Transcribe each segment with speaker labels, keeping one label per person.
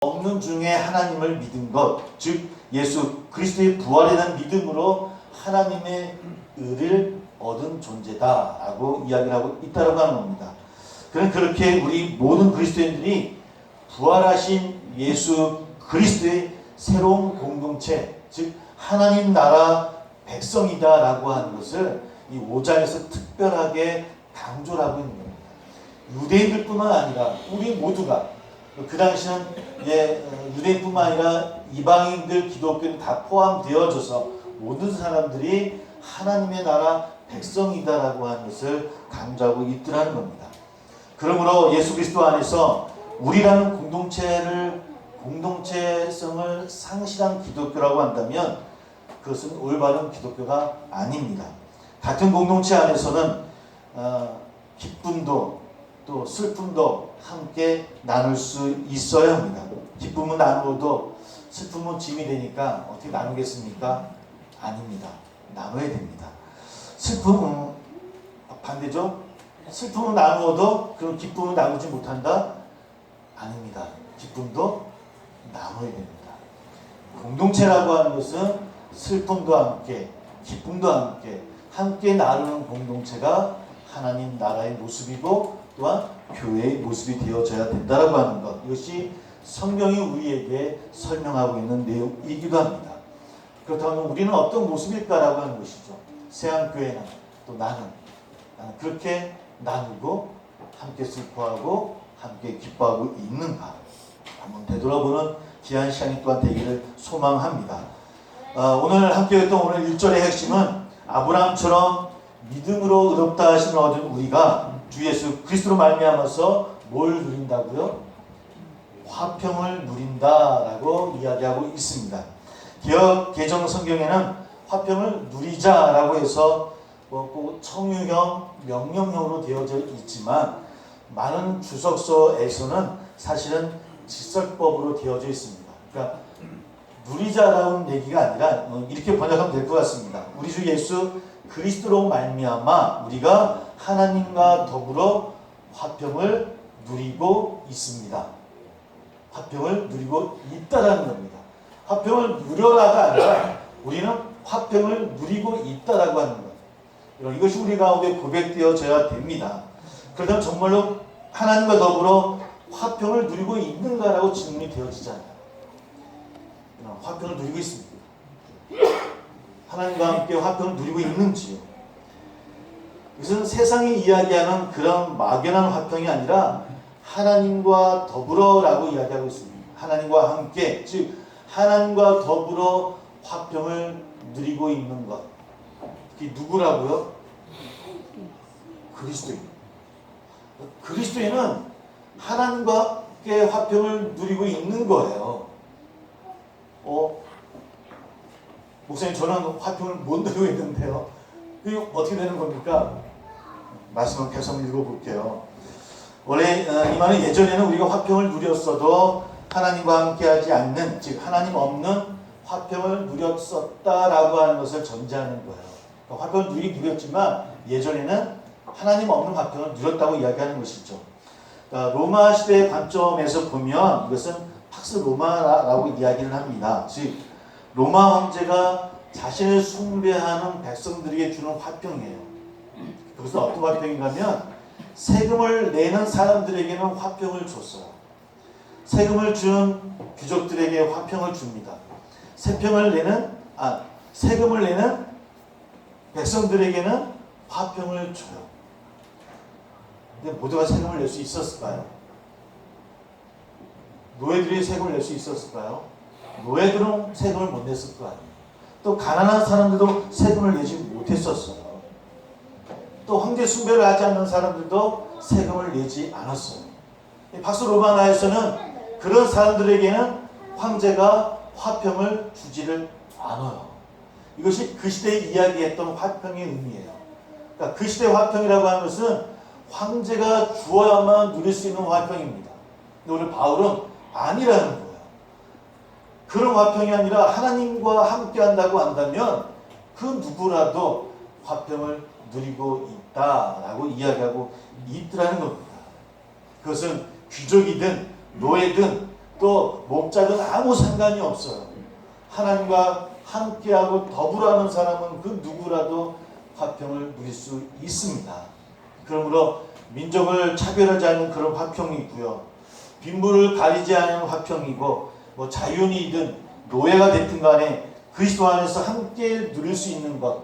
Speaker 1: 없는 중에 하나님을 믿은 것, 즉 예수 그리스도의 부활에 대한 믿음으로 하나님의 의를 얻은 존재다라고 이야기를 하고 있다고 하는 겁니다. 그렇게 우리 모든 그리스도인들이 부활하신 예수 그리스도의 새로운 공동체, 즉 하나님 나라 백성이다라고 하는 것을 이 5장에서 특별하게 강조를 하고 있는 겁니다. 유대인들뿐만 아니라 우리 모두가, 그 당시는 유대인뿐만 아니라 이방인들, 기독교인 다 포함되어져서 모든 사람들이 하나님의 나라 백성이다라고 하는 것을 강조하고 있더라는 겁니다. 그러므로 예수 그리스도 안에서 우리라는 공동체성을 상실한 기독교라고 한다면 그것은 올바른 기독교가 아닙니다. 같은 공동체 안에서는 기쁨도 또 슬픔도 함께 나눌 수 있어야 합니다. 기쁨은 나누어도 슬픔은 짐이 되니까 어떻게 나누겠습니까? 아닙니다. 나눠야 됩니다. 슬픔은 반대죠. 슬픔은 나누어도 그런 기쁨은 나누지 못한다? 아닙니다. 기쁨도 나눠야 됩니다. 공동체라고 하는 것은 슬픔도 함께, 기쁨도 함께 나누는 공동체가 하나님 나라의 모습이고 또한 교회의 모습이 되어져야 된다라고 하는 것, 이것이 성경이 우리에게 설명하고 있는 내용이기도 합니다. 그렇다면 우리는 어떤 모습일까라고 하는 것이죠. 세안교회는 또 나는 그렇게 나누고 함께 슬퍼하고 함께 기뻐하고 있는가, 한번 되돌아보는 귀한 시간이 또한 되기를 소망합니다. 오늘 함께 했던 오늘 1절의 핵심은 아브라함처럼 믿음으로 의롭다 하심을 얻은 우리가 주 예수 그리스도로 말미암아서 뭘 누린다고요? 화평을 누린다라고 이야기하고 있습니다. 개역 개정 성경에는 화평을 누리자라고 해서 청유형, 명령형으로 되어져 있지만 많은 주석서에서는 사실은 직설법으로 되어져 있습니다. 그러니까 누리자라는 얘기가 아니라 이렇게 번역하면 될 것 같습니다. 우리 주 예수 그리스도로 말미암아 우리가 하나님과 더불어 화평을 누리고 있습니다. 화평을 누리고 있다라는 겁니다. 화평을 누려라가 아니라 우리는 화평을 누리고 있다라고 하는 것. 이것이 우리 가운데 고백되어져야 됩니다. 그러면 정말로 하나님과 더불어 화평을 누리고 있는가라고 질문이 되어지잖아요. 화평을 누리고 있습니다. 하나님과 함께 화평을 누리고 있는지요? 이것은 세상이 이야기하는 그런 막연한 화평이 아니라 하나님과 더불어라고 이야기하고 있습니다. 하나님과 함께, 즉 하나님과 더불어 화평을 누리고 있는 것. 그게 누구라고요? 그리스도인. 그리스도인은 하나님과 함께 화평을 누리고 있는 거예요. 목사님, 저는 화평을 못 누리고 있는데요. 이게 어떻게 되는 겁니까? 말씀을 계속 읽어볼게요. 원래 이 말은 예전에는 우리가 화평을 누렸어도 하나님과 함께하지 않는, 즉 하나님 없는 화평을 누렸었다라고 하는 것을 전제하는 거예요. 그러니까 화평을 누렸지만 예전에는 하나님 없는 화평을 누렸다고 이야기하는 것이죠. 그러니까 로마 시대의 관점에서 보면 이것은 팍스 로마라고 이야기를 합니다. 즉 로마 황제가 자신을 숭배하는 백성들에게 주는 화평이에요. 그것은 어떤 화평인가 하면 세금을 내는 사람들에게는 화평을 줬어요. 세금을 준 귀족들에게 화평을 줍니다. 세금을 내는 백성들에게는 화평을 줘요. 근데 모두가 세금을 낼 수 있었을까요? 노예들이 세금을 낼 수 있었을까요? 노예들은 세금을 못 냈을 거 아니에요. 또 가난한 사람들도 세금을 내지 못했었어요. 또 황제 숭배를 하지 않는 사람들도 세금을 내지 않았어요. 팍스 로마나에서는 그런 사람들에게는 황제가 화평을 주지를 않아요. 이것이 그 시대에 이야기했던 화평의 의미예요. 그러니까 그 시대의 화평이라고 하는 것은 황제가 주어야만 누릴 수 있는 화평입니다. 근데 오늘 바울은 아니라는 거예요. 그런 화평이 아니라 하나님과 함께 한다고 한다면 그 누구라도 화평을 누리고 있다라고 이야기하고 있더라는 겁니다. 그것은 귀족이든 노예든 또 목적은 아무 상관이 없어요. 하나님과 함께하고 더불어하는 사람은 그 누구라도 화평을 누릴 수 있습니다. 그러므로 민족을 차별하지 않는 그런 화평이 있고요. 빈부를 가리지 않는 화평이고 뭐 자유인이든 노예가 됐든 간에 그리스도 안에서 함께 누릴 수 있는 것,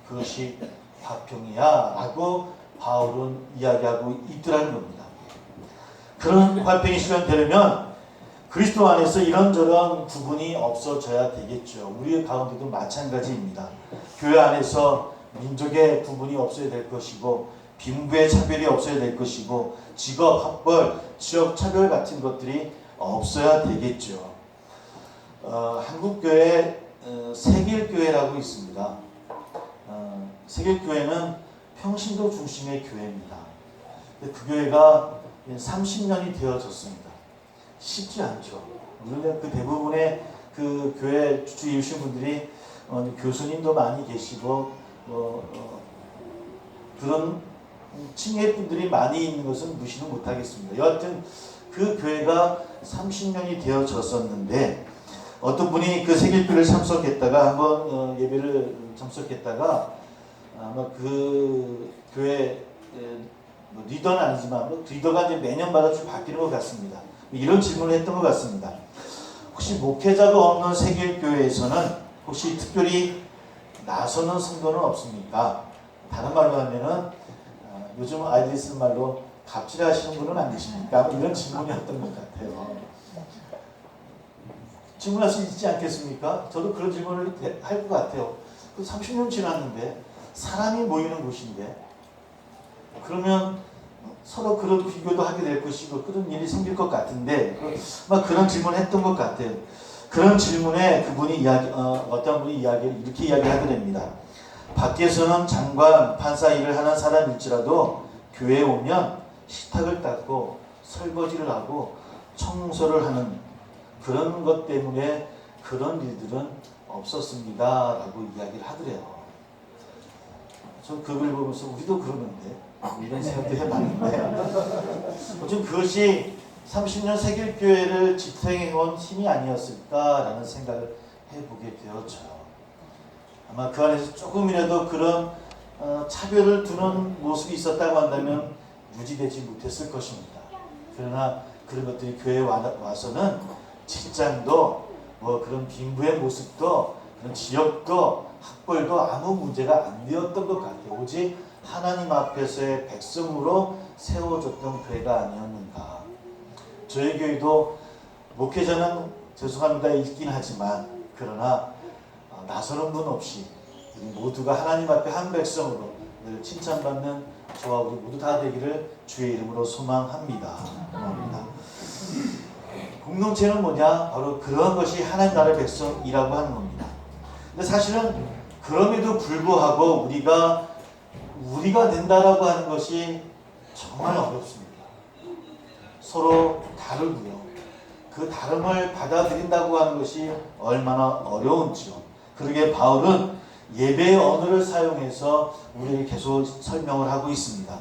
Speaker 1: 그것이 화평이야 라고 바울은 이야기하고 있더라는 겁니다. 그런 화평이 실현되려면 그리스도 안에서 이런저런 구분이 없어져야 되겠죠. 우리 가운데도 마찬가지입니다. 교회 안에서 민족의 구분이 없어야 될 것이고 빈부의 차별이 없어야 될 것이고 직업, 학벌, 지역 차별 같은 것들이 없어야 되겠죠. 한국교회 세길교회라고 있습니다. 세길교회는 평신도 중심의 교회입니다. 그 교회가 30년이 되어졌습니다. 쉽지 않죠. 물론 그 대부분의 그 교회 주이신 분들이 교수님도 많이 계시고 그런 층의 분들이 많이 있는 것은 무시는 못하겠습니다. 여하튼 그 교회가 30년이 되어졌었는데 어떤 분이 그 세길교회를 참석했다가 한번 예배를 참석했다가 아마 그 교회 리더는 아니지만 리더가 이제 매년마다 좀 바뀌는 것 같습니다. 이런 질문을 했던 것 같습니다. 혹시 목회자가 없는 세길교회에서는 혹시 특별히 나서는 성도는 없습니까? 다른 말로 하면은 요즘 아이들이 쓰는 말로 갑질하시는 분은 안 계십니까? 이런 질문이었던 것 같아요. 질문할 수 있지 않겠습니까? 저도 그런 질문을 할 것 같아요. 30년 지났는데 사람이 모이는 곳인데 그러면 서로 그런 비교도 하게 될 것이고 그런 일이 생길 것 같은데 막 그런 질문을 했던 것 같아요. 그런 질문에 그분이 어떤 분이 이렇게 이야기하게 됩니다. 밖에서는 장관, 판사 일을 하는 사람일지라도 교회에 오면 식탁을 닦고 설거지를 하고 청소를 하는 그런 것 때문에 그런 일들은 없었습니다 라고 이야기를 하더래요. 전 그걸 보면서 우리도 그러는데 이런 생각도 해봤는데 좀 그것이 30년 세길교회를 지탱해온 힘이 아니었을까라는 생각을 해보게 되었죠. 아마 그 안에서 조금이라도 그런 차별을 두는 모습이 있었다고 한다면 유지되지 못했을 것입니다. 그러나 그런 것들이 교회에 와서는 직장도 뭐 그런 빈부의 모습도 그런 지역도 학벌도 아무 문제가 안 되었던 것 같아요. 오직 하나님 앞에서의 백성으로 세워졌던 교회가 아니었는가. 저희 교회도 목회자는 죄송합니다 있긴 하지만 그러나 나서는 분 없이 우리 모두가 하나님 앞에 한 백성으로 늘 칭찬받는 저와 우리 모두 다 되기를 주의 이름으로 소망합니다. 공동체는 뭐냐? 바로 그런 것이 하나님 나라의 백성이라고 하는 겁니다. 근데 사실은 그럼에도 불구하고 우리가 된다라고 하는 것이 정말 어렵습니다. 서로 다르고요. 그 다름을 받아들인다고 하는 것이 얼마나 어려운지요. 그러게 바울은 예배의 언어를 사용해서 우리에게 계속 설명을 하고 있습니다.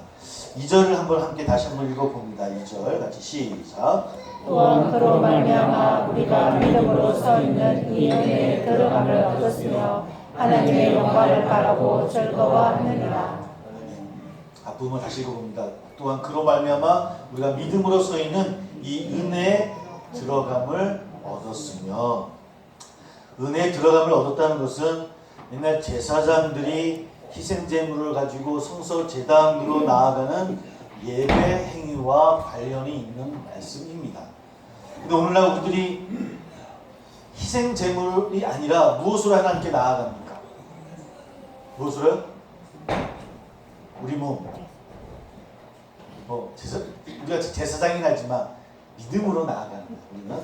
Speaker 1: 2절을 함께 다시 한번 읽어봅니다. 2절 같이 시작.
Speaker 2: 또한 그로 말미암아 우리가 믿음으로 서 있는 이 은혜에 들어감을 얻었으며 하나님의 영광을 바라고 즐거워하느니라.
Speaker 1: 앞부분을 다시 읽어봅니다. 또한 그로 말미암아 우리가 믿음으로 서 있는 이 은혜에 들어감을 얻었으며, 은혜에 들어감을 얻었다는 것은 옛날 제사장들이 희생제물을 가지고 성소 제단으로 나아가는 예배 행위와 관련이 있는 말씀입니다. 근데 오늘날 우리들이 희생제물이 아니라 무엇으로 하나님께 나아갑니까? 무엇으로요? 우리 몸. 우리가 제사장이긴 하지만 믿음으로 나아가는 거예요. 우리는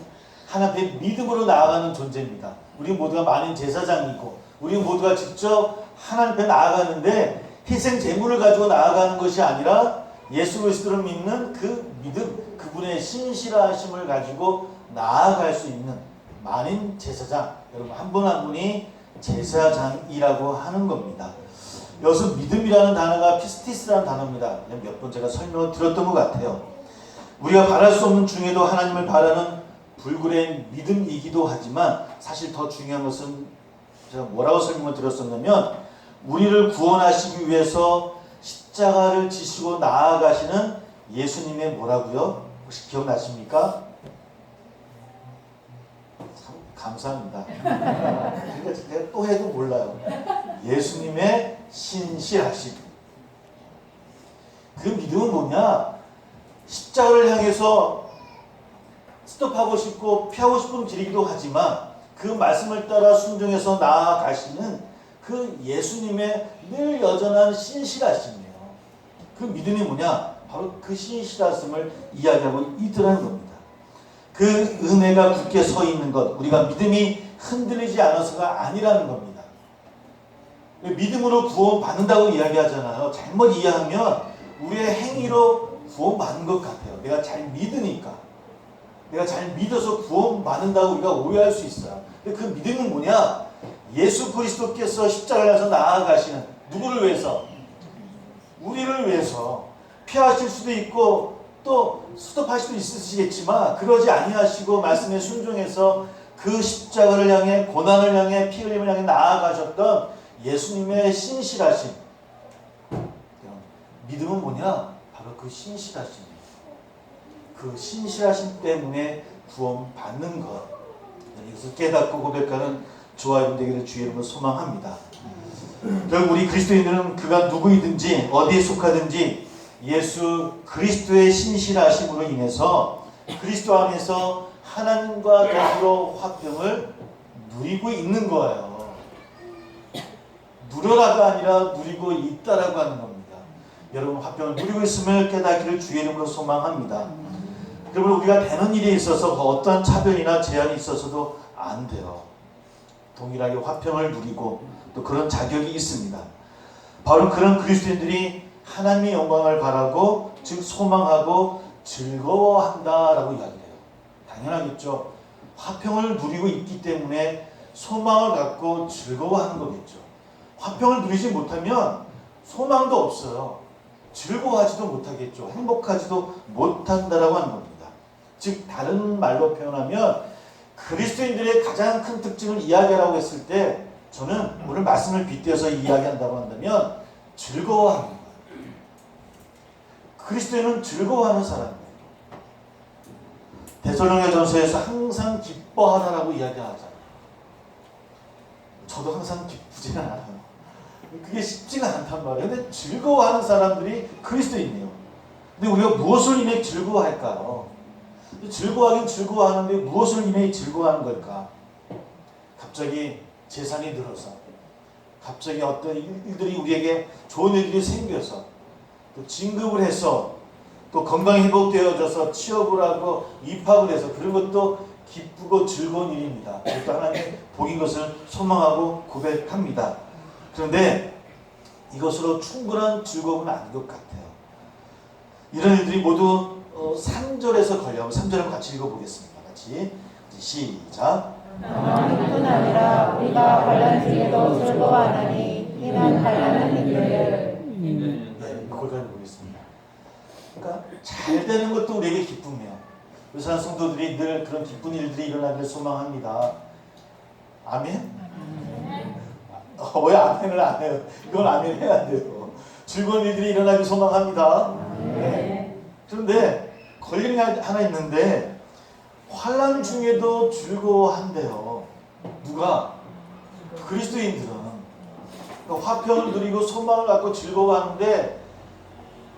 Speaker 1: 하나님 앞에 믿음으로 나아가는 존재입니다. 우리 모두가 많은 제사장이고 우리 모두가 직접 하나님 앞에 나아가는데 희생 제물을 가지고 나아가는 것이 아니라 예수 그리스도를 믿는 그 믿음, 그분의 신실하심을 가지고 나아갈 수 있는 만인 제사장, 여러분 한 분 한 분이 제사장이라고 하는 겁니다. 여기서 믿음이라는 단어가 피스티스라는 단어입니다. 몇 번 제가 설명을 드렸던 것 같아요. 우리가 바랄 수 없는 중에도 하나님을 바라는 불굴의 믿음이기도 하지만 사실 더 중요한 것은 제가 뭐라고 설명을 드렸었냐면 우리를 구원하시기 위해서 십자가를 지시고 나아가시는 예수님의 뭐라고요? 혹시 기억나십니까? 참 감사합니다. 그러니까 제가 또 해도 몰라요. 예수님의 신실하심. 그 믿음은 뭐냐? 십자가를 향해서 스톱하고 싶고 피하고 싶은 길이기도 하지만 그 말씀을 따라 순종해서 나아가시는 그 예수님의 늘 여전한 신실하심이에요. 그 믿음이 뭐냐? 바로 그 신실하심을 이야기하고 있더라는 겁니다. 그 은혜가 굳게 서 있는 것, 우리가 믿음이 흔들리지 않아서가 아니라는 겁니다. 믿음으로 구원받는다고 이야기하잖아요. 잘못 이해하면 우리의 행위로 구원받는 것 같아요. 내가 잘 믿으니까. 내가 잘 믿어서 구원받는다고 우리가 오해할 수 있어요. 근데 그 믿음은 뭐냐? 예수 그리스도께서 십자가에서 나아가시는 누구를 위해서? 우리를 위해서. 피하실 수도 있고 또 스톱할 수도 있으시겠지만 그러지 아니하시고 말씀에 순종해서 그 십자가를 향해 고난을 향해 피 흘림을 향해 나아가셨던 예수님의 신실하심. 믿음은 뭐냐? 바로 그 신실하심이에요. 그 신실하심 때문에 구원받는 것. 이것을 깨닫고 고백하는 저와 여러분 되기를 주의 이름으로 소망합니다. 결국 우리 그리스도인들은 그가 누구이든지 어디에 속하든지 예수 그리스도의 신실하심으로 인해서 그리스도 안에서 하나님과 더불어 화평을 누리고 있는 거예요. 누려라가 아니라 누리고 있다라고 하는 겁니다. 여러분 화평을 누리고 있음을 깨닫기를 주의 이름으로 소망합니다. 그러면 우리가 되는 일에 있어서 어떠한 차별이나 제한이 있어서도 안 돼요. 동일하게 화평을 누리고 또 그런 자격이 있습니다. 바로 그런 그리스도인들이 하나님의 영광을 바라고 즉 소망하고 즐거워한다라고 이야기해요. 당연하겠죠. 화평을 누리고 있기 때문에 소망을 갖고 즐거워하는 거겠죠. 화평을 누리지 못하면 소망도 없어요. 즐거워하지도 못하겠죠. 행복하지도 못한다라고 하는 겁니다. 즉 다른 말로 표현하면 그리스도인들의 가장 큰 특징을 이야기하라고 했을 때 저는 오늘 말씀을 빗대어서 이야기한다고 한다면 즐거워하는 거예요. 그리스도인은 즐거워하는 사람이에요. 데살로니가전서에서 항상 기뻐하라라고 이야기하잖아요. 저도 항상 기쁘지는 않아요. 그게 쉽지가 않단 말이에요. 근데 즐거워하는 사람들이 그리스도인이에요. 근데 우리가 무엇을 인해 즐거워할까요? 즐거워하긴 즐거워하는데 무엇을 인해 즐거워하는 걸까? 갑자기 재산이 늘어서, 갑자기 어떤 일들이 우리에게 좋은 일들이 생겨서, 또 진급을 해서, 또 건강이 회복되어져서 취업을 하고 입학을 해서 그런 것도 기쁘고 즐거운 일입니다. 그것도 하나님의 복인 것을 소망하고 고백합니다. 그런데 이것으로 충분한 즐거움은 아닌 것 같아요. 이런 일들이 모두 3절에서 걸려요. 3절을 같이 읽어보겠습니다. 같이 시작.
Speaker 2: 뿐 아니라 우리가 환난 중에도 즐거워하나니 이는 환난은 인내를.
Speaker 1: 네, 거기까지 보겠습니다. 그러니까 잘 되는 것도 우리에게 기쁨이에요. 의사한 성도들이 늘 그런 기쁜 일들이 일어나기를 소망합니다. 아멘? 왜 아멘을 안 해요? 이건 아멘 해야 돼요. 즐거운 일들이 일어나길 소망합니다. 네. 그런데 걸리는 게 하나 있는데 환난 중에도 즐거워한대요. 누가? 그리스도인들은. 화평을 누리고 소망을 갖고 즐거워하는데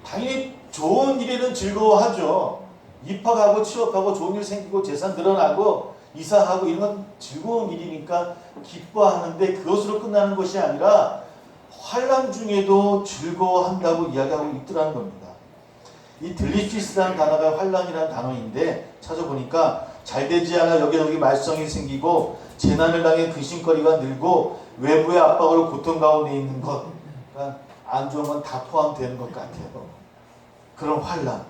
Speaker 1: 당연히 좋은 일에는 즐거워하죠. 입학하고 취업하고 좋은 일 생기고 재산 늘어나고 이사하고 이런 건 즐거운 일이니까 기뻐하는데 그것으로 끝나는 것이 아니라 환난 중에도 즐거워한다고 이야기하고 있더라는 겁니다. 이 들리시스라는 단어가 환난이라는 단어인데 찾아보니까 잘되지 않아 여기저기 말썽이 생기고 재난을 당해 근심거리가 늘고 외부의 압박으로 고통 가운데 있는 것, 그러니까 안 좋은 건 다 포함되는 것 같아요. 그런 환난,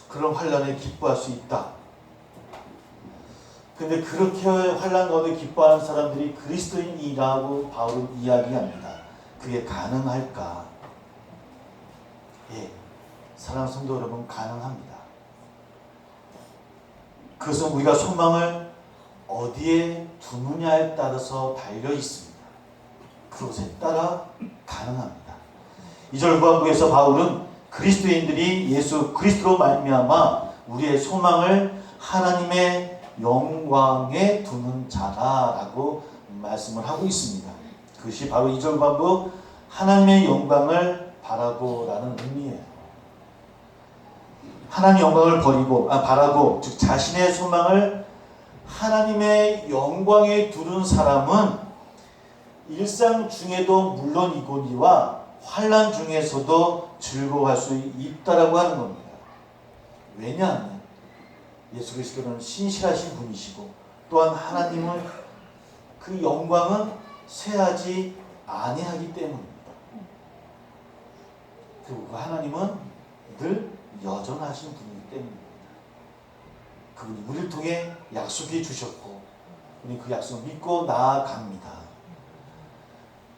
Speaker 1: 그런 환난에 기뻐할 수 있다. 근데 그렇게 환난 가운데 기뻐하는 사람들이 그리스도인이라고 바울은 이야기합니다. 그게 가능할까? 예, 사랑하는 성도 여러분, 가능합니다. 그것은 우리가 소망을 어디에 두느냐에 따라서 달려 있습니다. 그것에 따라 가능합니다. 2절 후반부에서 바울은 그리스도인들이 예수 그리스도로 말미암아 우리의 소망을 하나님의 영광에 두는 자다라고 말씀을 하고 있습니다. 그것이 바로 2절 후반부 하나님의 영광을 바라고라는 의미예요. 하나님의 영광을 바라고 즉 자신의 소망을 하나님의 영광에 두는 사람은 일상 중에도 물론이거니와 환난 중에서도 즐거워할 수 있다라고 하는 겁니다. 왜냐하면 예수 그리스도는 신실하신 분이시고 또한 하나님은 그 영광은 쇠하지 아니하기 때문입니다. 그리고 그 하나님은 늘 여전하신 분이기 때문입니다. 그분이 우리를 통해 약속해 주셨고 우리 그 약속을 믿고 나아갑니다.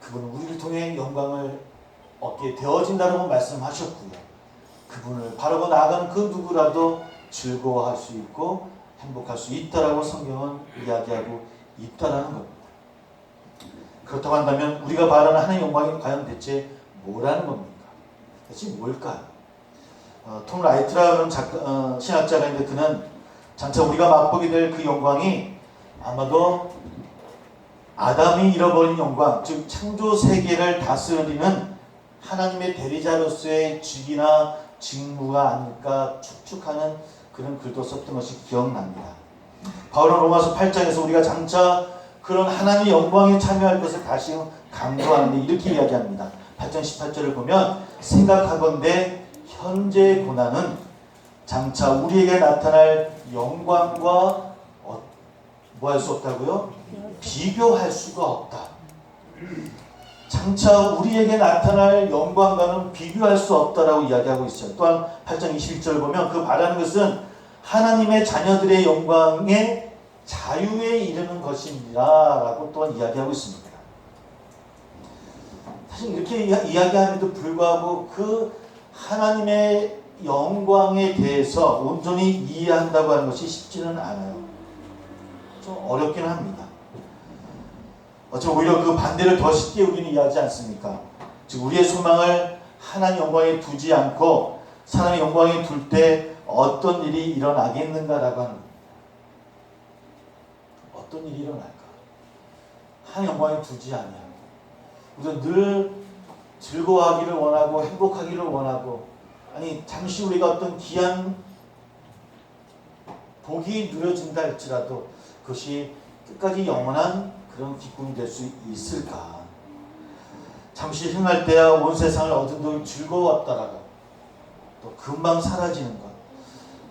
Speaker 1: 그분은 우리를 통해 영광을 얻게 되어진다고 말씀하셨고요. 그분을 바라고 나아가는 그 누구라도 즐거워할 수 있고 행복할 수 있다라고 성경은 이야기하고 있다라는 겁니다. 그렇다고 한다면 우리가 바라는 하나님의 영광이 과연 대체 뭐라는 겁니까? 대체 뭘까요? 톰 라이트라는 신학자가 있는데 그는 장차 우리가 맛보게 될 그 영광이 아마도 아담이 잃어버린 영광, 즉 창조 세계를 다스리는 하나님의 대리자로서의 직이나 직무가 아닐까 축축하는 그런 글도 썼던 것이 기억납니다. 바울은 로마서 8장에서 우리가 장차 그런 하나님의 영광에 참여할 것을 다시 강조하는데 이렇게 이야기합니다. 8장 18절을 보면 생각하건대 현재의 고난은 장차 우리에게 나타날 영광과 뭐 할 수 없다고요? 비교할 수가 없다. 장차 우리에게 나타날 영광과는 비교할 수 없다라고 이야기하고 있어요. 또한 8장 21절을 보면 그 바라는 것은 하나님의 자녀들의 영광의 자유에 이르는 것입니다 라고 또한 이야기하고 있습니다. 사실 이렇게 이야기함에도 불구하고 그 하나님의 영광에 대해서 온전히 이해한다고 하는 것이 쉽지는 않아요. 좀 어렵긴 합니다. 어쩌면 오히려 그 반대를 더 쉽게 우리는 이해하지 않습니까? 즉 우리의 소망을 하나님 영광에 두지 않고 사람의 영광에 둘 때 어떤 일이 일어나겠는가라고 하는 겁니다. 어떤 일이 일어날까? 하나님 영광에 두지 아니하고 우리는 늘 즐거워하기를 원하고 행복하기를 원하고 아니 잠시 우리가 어떤 귀한 복이 누려진다 할지라도 그것이 끝까지 영원한 그런 기쁨이 될 수 있을까? 잠시 흥할 때야 온 세상을 얻은 돈 즐거웠다라고 또 금방 사라지는 것.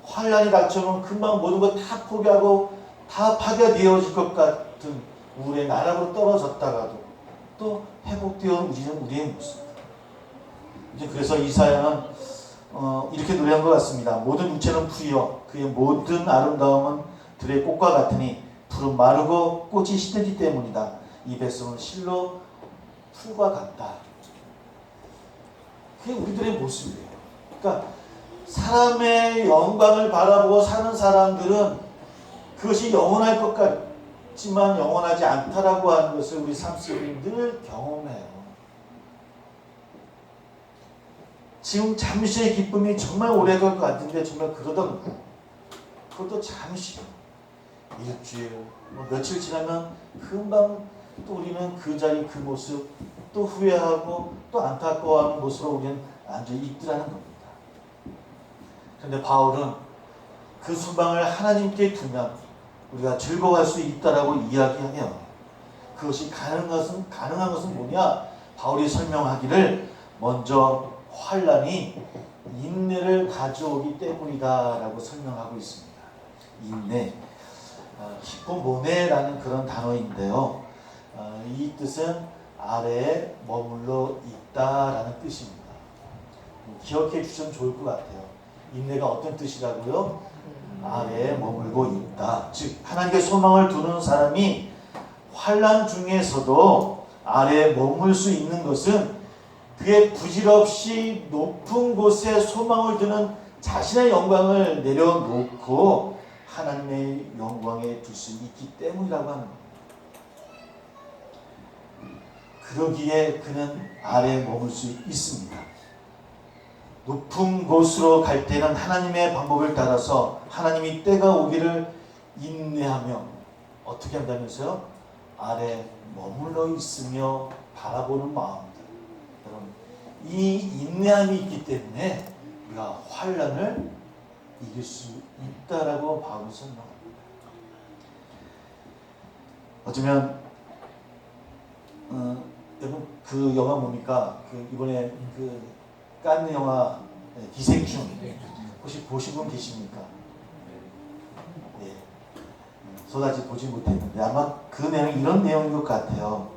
Speaker 1: 환란이 닥쳐오면 금방 모든 것 다 포기하고 다 파괴되어질 것 같은 우울의 나락으로 떨어졌다가도 또 회복되어 우리의 모습. 이제 그래서 이사야는 이렇게 노래한 것 같습니다. 모든 육체는 풀이요 그의 모든 아름다움은 들의 꽃과 같으니 풀은 마르고 꽃이 시들기 때문이다. 이 백성은 실로 풀과 같다. 그게 우리들의 모습이에요. 그러니까 사람의 영광을 바라보고 사는 사람들은 그것이 영원할 것 같지만 영원하지 않다라고 하는 것을 우리 삶 속에 늘 경험해요. 지금 잠시의 기쁨이 정말 오래 갈 것 같은데 정말 그러던가. 그것도 잠시 일주일, 며칠 지나면 금방 또 우리는 그 자리 그 모습 또 후회하고 또 안타까워하는 모습으로 우리는 앉아 있더라는 겁니다. 그런데 바울은 그 소망을 하나님께 두면 우리가 즐거워할 수 있다라고 이야기해요. 그것이 가능한 것은 뭐냐? 바울이 설명하기를 먼저 환란이 인내를 가져오기 때문이다라고 설명하고 있습니다. 인내, 히포모네라는 그런 단어인데요. 이 뜻은 아래에 머물러 있다라는 뜻입니다. 기억해 주시면 좋을 것 같아요. 인내가 어떤 뜻이라고요? 아래에 머물고 있다. 즉 하나님께 소망을 두는 사람이 환난 중에서도 아래에 머물 수 있는 것은 그의 부질없이 높은 곳에 소망을 두는 자신의 영광을 내려놓고 하나님의 영광에 둘 수 있기 때문이라고 하는 겁니다. 그러기에 그는 아래에 머물 수 있습니다. 높은 곳으로 갈 때는 하나님의 방법을 따라서 하나님이 때가 오기를 인내하며 어떻게 한다면서요? 아래 머물러 있으며 바라보는 마음들. 여러분, 이 인내함이 있기 때문에 우리가 환난을 이길 수 있다라고 바울은 설명합니다. 어쩌면 여러분 그 영화 뭡니까? 그 이번에 그 깐느 영화 기생충 혹시 보신 분 계십니까? 네. 저다지 보지 못했는데 아마 그 내용이 이런 내용인 것 같아요.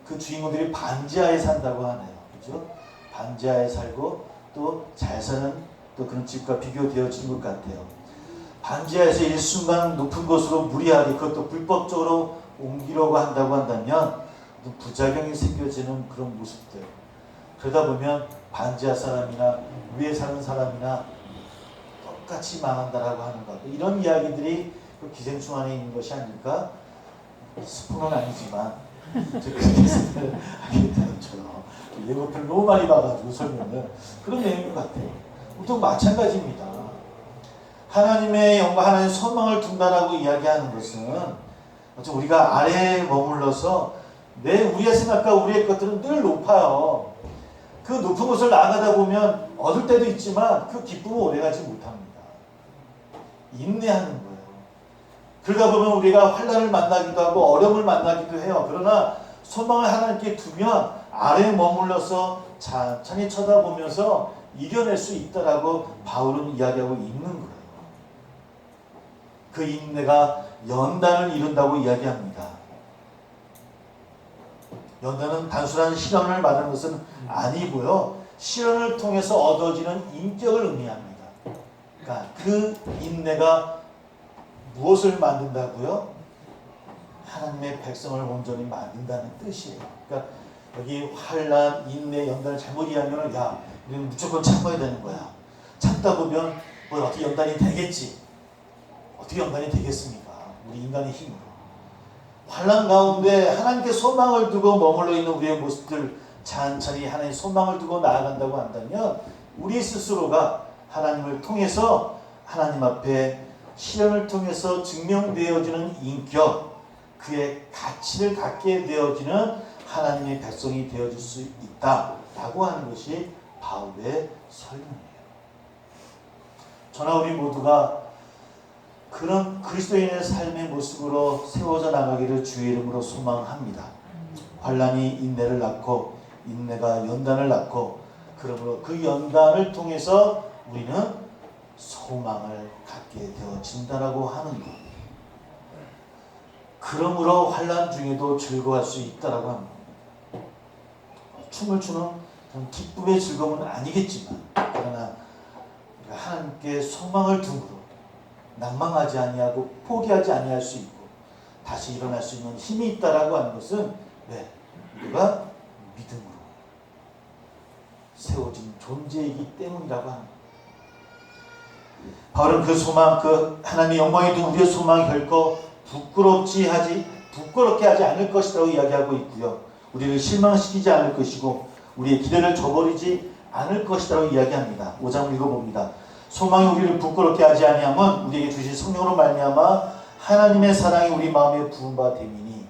Speaker 1: 그 주인공들이 반지하에 산다고 하네요. 그죠? 반지하에 살고 또 잘 사는 또 그런 집과 비교되어진 것 같아요. 반지하에서 일순간 높은 곳으로 무리하게 그것도 불법적으로 옮기려고 한다고 한다면 부작용이 생겨지는 그런 모습들. 그러다 보면 반지하 사람이나 위에 사는 사람이나 똑같이 망한다라고 하는 것. 이런 이야기들이 그 기생충 안에 있는 것이 아닐까? 스포는 아니지만 그렇게 생각을 하게 되는 저요. 예고편을 너무 많이 봐가지고 설명을 그런 내용인 것 같아요. 보통 마찬가지입니다. 하나님의 영광, 하나님의 소망을 둔다라고 이야기하는 것은 우리가 아래에 머물러서 우리의 생각과 우리의 것들은 늘 높아요. 그 높은 곳을 나아가다 보면 얻을 때도 있지만 그 기쁨은 오래가지 못합니다. 인내하는 거예요. 그러다 보면 우리가 환난을 만나기도 하고 어려움을 만나기도 해요. 그러나 소망을 하나님께 두면 아래에 머물러서 천천히 쳐다보면서 이겨낼 수 있다라고 바울은 이야기하고 있는 거예요. 그 인내가 연단을 이룬다고 이야기합니다. 연단은 단순한 시련을 말하는 것은 아니고요. 시련을 통해서 얻어지는 인격을 의미합니다. 그러니까 그 인내가 무엇을 만든다고요? 하나님의 백성을 온전히 만든다는 뜻이에요. 그러니까 여기 환난, 인내, 연단을 잘못 이해하면 우리는 무조건 참아야 되는 거야. 참다 보면 어떻게 연단이 되겠지. 어떻게 연단이 되겠습니까? 우리 인간의 힘으로. 환난 가운데 하나님께 소망을 두고 머물러 있는 우리의 모습들 천천히 하나님의 소망을 두고 나아간다고 한다면 우리 스스로가 하나님을 통해서 하나님 앞에 시련을 통해서 증명되어지는 인격, 그의 가치를 갖게 되어지는 하나님의 백성이 되어질 수 있다라고 하는 것이 바울의 설명이에요. 저나 우리 모두가 그런 그리스도인의 삶의 모습으로 세워져 나가기를 주의 이름으로 소망합니다. 환난이 인내를 낳고 인내가 연단을 낳고 그러므로 그 연단을 통해서 우리는 소망을 갖게 되어진다라고 하는 것. 그러므로 환난 중에도 즐거워할 수 있다라고 합니다. 춤을 추는 기쁨의 즐거움은 아니겠지만 그러나 하나님께 소망을 둠으로 낭망하지 아니하고 포기하지 아니할 수 있고 다시 일어날 수 있는 힘이 있다라고 하는 것은 우리가 믿음으로 세워진 존재이기 때문이라고 합니다. 바울은 그 소망, 그 하나님의 영광에 둔 우리의 소망이 결코 부끄럽게 하지 않을 것이라고 이야기하고 있고요. 우리를 실망시키지 않을 것이고 우리의 기대를 저버리지 않을 것이라고 이야기합니다. 5장을 읽어봅니다. 소망이 우리를 부끄럽게 하지 아니하면 우리에게 주신 성령으로 말미암아 하나님의 사랑이 우리 마음에 부은 바 됨이니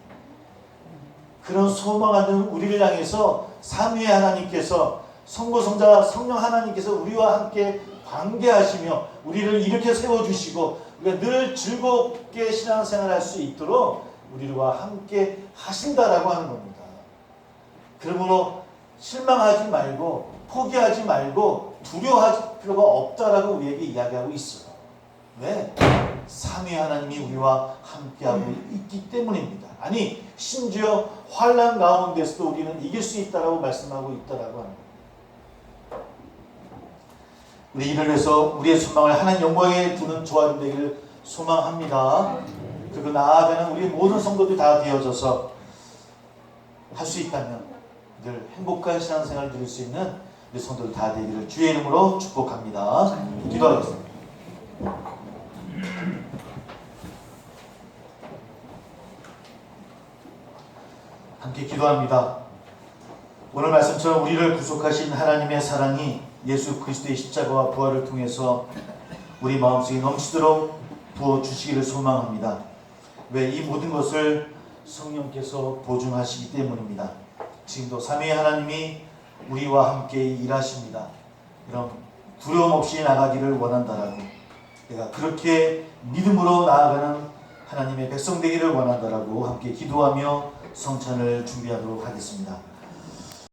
Speaker 1: 그런 소망하는 우리를 향해서 삼위의 하나님께서 성부성자 성령 하나님께서 우리와 함께 관계하시며 우리를 이렇게 세워주시고 우리가 늘 즐겁게 신앙생활할 수 있도록 우리와 함께 하신다라고 하는 겁니다. 그러므로 실망하지 말고 포기하지 말고 두려워할 필요가 없다라고 우리에게 이야기하고 있어요. 왜? 삼위 하나님이 우리와 함께하고 있기 때문입니다. 아니 심지어 환난 가운데서도 우리는 이길 수 있다라고 말씀하고 있다라고 하는 겁니다. 우리 이를 위해서 우리의 소망을 하나님 영광에 두는 저와 되기를 소망합니다. 그리고 나아가는 우리 모든 성도들이 다 되어져서 할 수 있다면 늘 행복한 신앙생활을 누릴 수 있는 우리 성도들 다 되기를 주의 이름으로 축복합니다. 기도하겠습니다. 함께 기도합니다. 오늘 말씀처럼 우리를 구속하신 하나님의 사랑이 예수 그리스도의 십자가와 부활을 통해서 우리 마음속에 넘치도록 부어주시기를 소망합니다. 왜? 이 모든 것을 성령께서 보증하시기 때문입니다. 지금도 삼위의 하나님이 우리와 함께 일하십니다. 그럼 두려움 없이 나가기를 원한다라고, 내가 그렇게 믿음으로 나아가는 하나님의 백성 되기를 원한다라고 함께 기도하며 성찬을 준비하도록 하겠습니다.